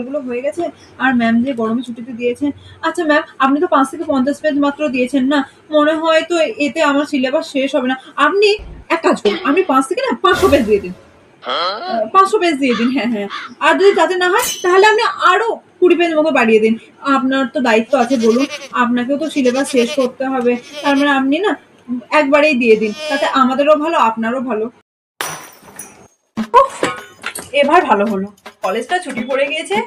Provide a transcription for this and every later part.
গুলো হয়ে গেছে। আর ম্যাম যে গরমে ছুটিতে দিয়েছেন, আচ্ছা ম্যাম আপনি তো ৫ থেকে ৫০ পেজ মাত্র দিয়েছেন না? মনে হয় তো এতে আমার সিলেবাস শেষ হবে না। আপনি এক কাজ করুন, আপনি ৫ থেকে না ৫০০ পেজ দিয়ে দিন। ৫০০ পেজ দিয়ে দিন। হ্যাঁ, হ্যাঁ। আর যদি তাতে না হয় তাহলে আপনি আরো ২০ পেজ মতো বাড়িয়ে দিন। আপনার তো দায়িত্ব আছে বলুন। আপনাকেও তো সিলেবাস শেষ করতে হবে। তার মানে আপনি না একবারেই দিয়ে দিন। তাতে আমাদেরও ভালো, আপনারও ভালো। উফ! এবার ভালো হলো। কলেজটা ছুটি পড়ে গিয়েছে।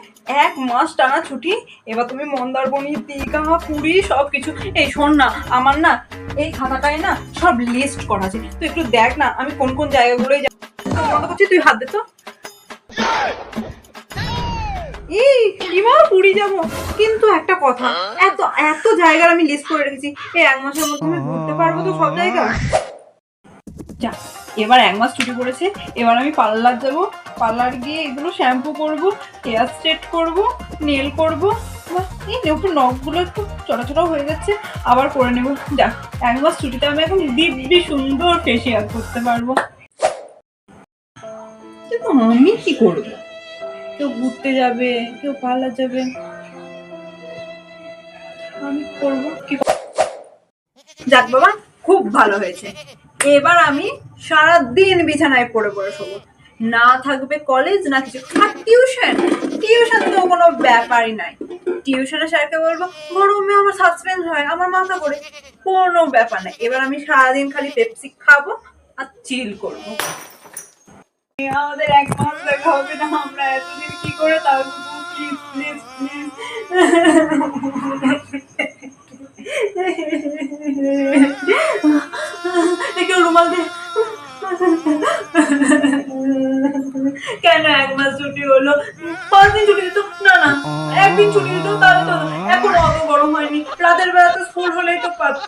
১ মাস টানা ছুটি। এবার তুমি মন্দারমণি, দীঘা, পুরী সবকিছু। এই শোন না, আমার না এই খাতাটায় না সব লিস্ট করা আছে। তুই একটু দেখ না আমি কোন জায়গাগুলোয় বন্ধ করছি, তুই হাত দে তো। এই এবার পুরী যাবো। কিন্তু একটা কথা, এত এত জায়গার আমি লিস্ট করে রেখেছি। এই ১ মাসের মধ্যে আমি ঘুরতে পারবো তো সব জায়গা? যাক, এবার ১ মাস ছুটি পড়েছে। এবার আমি পার্লার যাবো। পার্লার গিয়ে এগুলো শ্যাম্পু করবো, হেয়ার স্ট্রেট করবো, নেল করবো। এই একটু নখগুলো একটু ছোট হয়ে যাচ্ছে, আবার করে নেবো। যাক, ১ মাস ছুটিতে আমি এখন দিব্যি সুন্দর ফেসিয়াল করতে পারবো। কিন্তু আমি কি করবো? কেউ ঘুরতে যাবে, কেউ পার্লার যাবে, আমি করবো কি? যাক বাবা, খুব ভালো হয়েছে। এবার আমি সারাদিন বিছানায় পড়ে শোবো। না থাকবে কলেজ, না কিছু। আর টিউশন তো কোনো ব্যাপারই নাই। টিউশনের স্যারকে বলবো গরমে আমার সাসপেন্স হয়, আমার মাথা ঘোরে। কোনো ব্যাপার নাই। এবার আমি সারাদিন খালি পেপসি খাবো আর চিল করবো। আমাদের ১ মাস দেখা হবে না, আমরা এতদিন কি করে থাকবো? Please please please. কেউ রুমাল দে। কেন ১ মাস ছুটি হলো? ৫ দিন ছুটি দিত। না না, ১ দিন ছুটি দিত তাহলে তো। এখন অত গরম হয়নি। রাতের বেলা তো স্কুল হলেই তো পারত।